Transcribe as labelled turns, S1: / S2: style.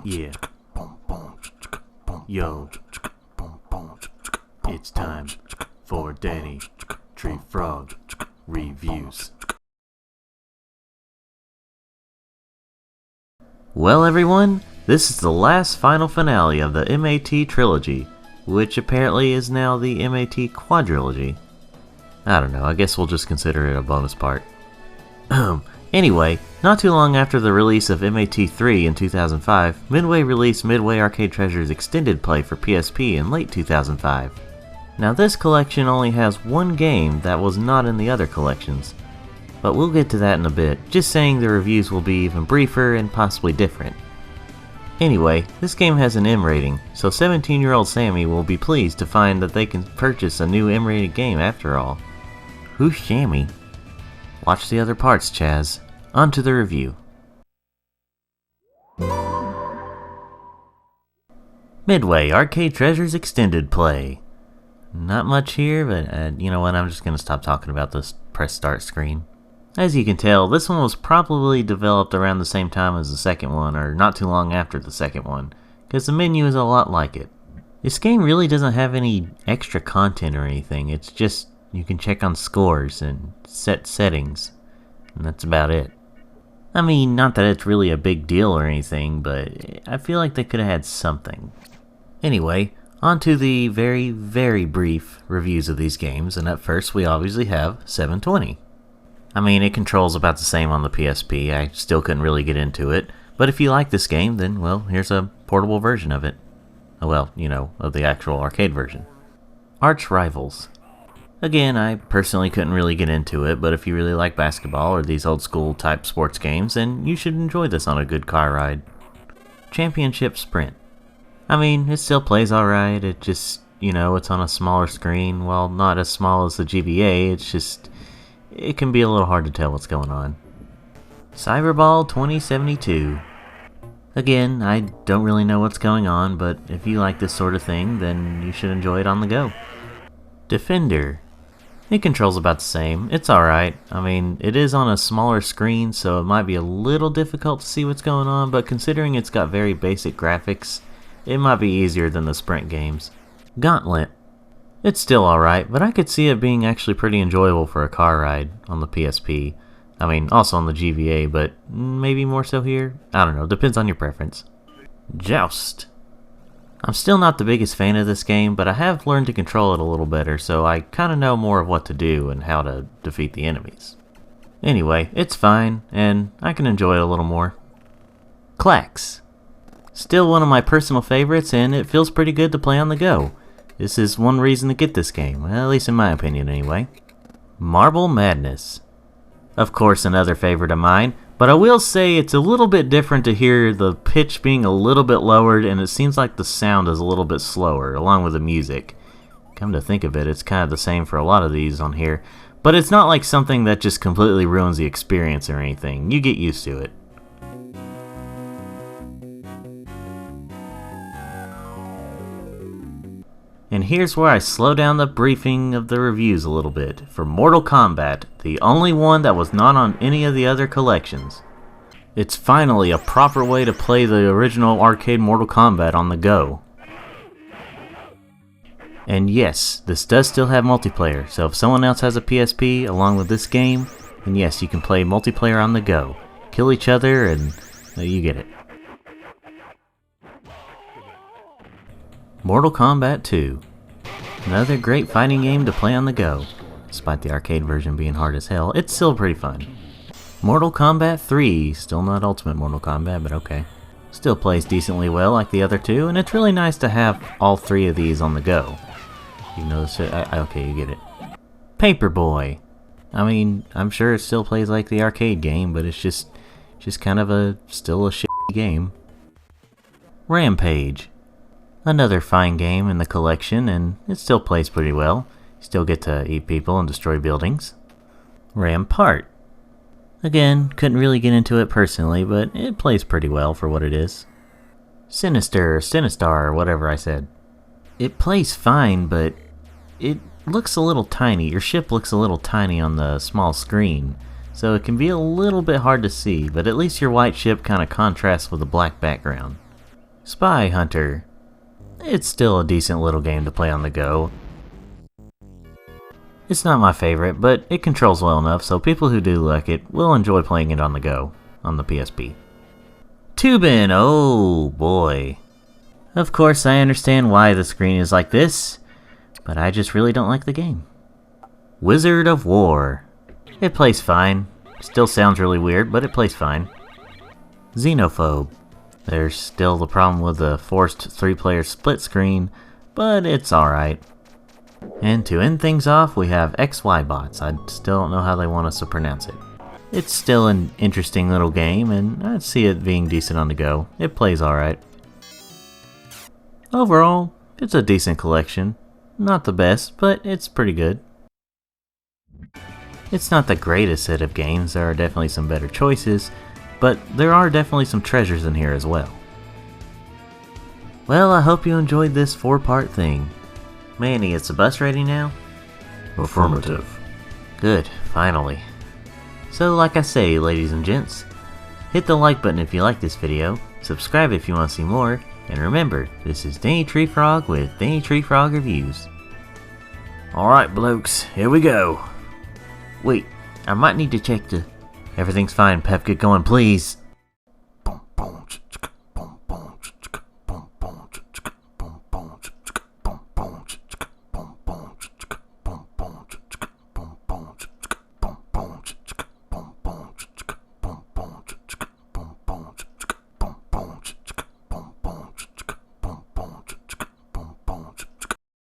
S1: Yeah. Yo. It's time for Danny Tree Frog Reviews. Well, everyone, this is the last final finale of the MAT Trilogy, which apparently is now the MAT Quadrilogy. I don't know, I guess we'll just consider it a bonus part. Anyway, not too long after the release of MAT3 in 2005, Midway released Midway Arcade Treasures Extended Play for PSP in late 2005. Now this collection only has one game that was not in the other collections, but we'll get to that in a bit, just saying the reviews will be even briefer and possibly different. Anyway, this game has an M rating, so 17-year-old Sammy will be pleased to find that they can purchase a new M-rated game after all. Who's Sammy? Watch the other parts, Chaz. On to the review. Midway Arcade Treasures Extended Play. Not much here, but you know what, I'm just going to stop talking about this press start screen. As you can tell, this one was probably developed around the same time as the second one, or not too long after the second one, because the menu is a lot like it. This game really doesn't have any extra content or anything, it's just you can check on scores and set settings, and that's about it. I mean, not that it's really a big deal or anything, but I feel like they could have had something. Anyway, on to the very, very brief reviews of these games, and at first we obviously have 720. I mean, it controls about the same on the PSP, I still couldn't really get into it, but if you like this game, then, well, here's a portable version of it. Well, you know, of the actual arcade version. Arch Rivals. Again, I personally couldn't really get into it, but if you really like basketball or these old school type sports games, then you should enjoy this on a good car ride. Championship Sprint. I mean, it still plays alright, it just, you know, it's on a smaller screen. Well, not as small as the GBA, it's just, it can be a little hard to tell what's going on. Cyberball 2072. Again, I don't really know what's going on, but if you like this sort of thing, then you should enjoy it on the go. Defender. It controls about the same. It's alright. I mean, it is on a smaller screen, so it might be a little difficult to see what's going on, but considering it's got very basic graphics, it might be easier than the Sprint games. Gauntlet. It's still alright, but I could see it being actually pretty enjoyable for a car ride on the PSP. I mean, also on the GBA, but maybe more so here? I don't know, depends on your preference. Joust. I'm still not the biggest fan of this game, but I have learned to control it a little better, so I kinda know more of what to do and how to defeat the enemies. Anyway, it's fine, and I can enjoy it a little more. Clacks. Still one of my personal favorites, and it feels pretty good to play on the go. This is one reason to get this game, well, at least in my opinion anyway. Marble Madness. Of course, another favorite of mine, but I will say it's a little bit different to hear the pitch being a little bit lowered, and it seems like the sound is a little bit slower, along with the music. Come to think of it, it's kind of the same for a lot of these on here, but it's not like something that just completely ruins the experience or anything. You get used to it. And here's where I slow down the briefing of the reviews a little bit. For Mortal Kombat, the only one that was not on any of the other collections. It's finally a proper way to play the original arcade Mortal Kombat on the go. And yes, this does still have multiplayer, so if someone else has a PSP along with this game, then yes, you can play multiplayer on the go. Kill each other and you get it. Mortal Kombat 2. Another great fighting game to play on the go. Despite the arcade version being hard as hell, it's still pretty fun. Mortal Kombat 3. Still not Ultimate Mortal Kombat, but okay. Still plays decently well like the other two, and it's really nice to have all three of these on the go. You notice it? Okay, you get it. Paperboy. I mean, I'm sure it still plays like the arcade game, but it's just kind of still a shitty game. Rampage. Another fine game in the collection, and it still plays pretty well. You still get to eat people and destroy buildings. Rampart. Again, couldn't really get into it personally, but it plays pretty well for what it is. Sinistar, whatever I said. It plays fine, but it looks a little tiny. Your ship looks a little tiny on the small screen, so it can be a little bit hard to see, but at least your white ship kind of contrasts with a black background. Spy Hunter. It's still a decent little game to play on the go. It's not my favorite, but it controls well enough, so people who do like it will enjoy playing it on the go, on the PSP. Tubin, oh boy. Of course, I understand why the screen is like this, but I just really don't like the game. Wizard of War. It plays fine. Still sounds really weird, but it plays fine. Xenophobe. There's still the problem with the forced 3-player split screen, but it's alright. And to end things off, we have XY Bots. I still don't know how they want us to pronounce it. It's still an interesting little game, and I'd see it being decent on the go. It plays alright. Overall, it's a decent collection. Not the best, but it's pretty good. It's not the greatest set of games, there are definitely some better choices, but there are definitely some treasures in here as well. Well, I hope you enjoyed this 4-part thing. Manny, is the bus ready now?
S2: Affirmative.
S1: Good, finally. So like I say, ladies and gents, hit the like button if you like this video, subscribe if you want to see more, and remember, this is Danny Tree Frog with Danny Tree Frog Reviews. Alright blokes, here we go. Wait, I might need to check the... Everything's fine, Pep, get going please.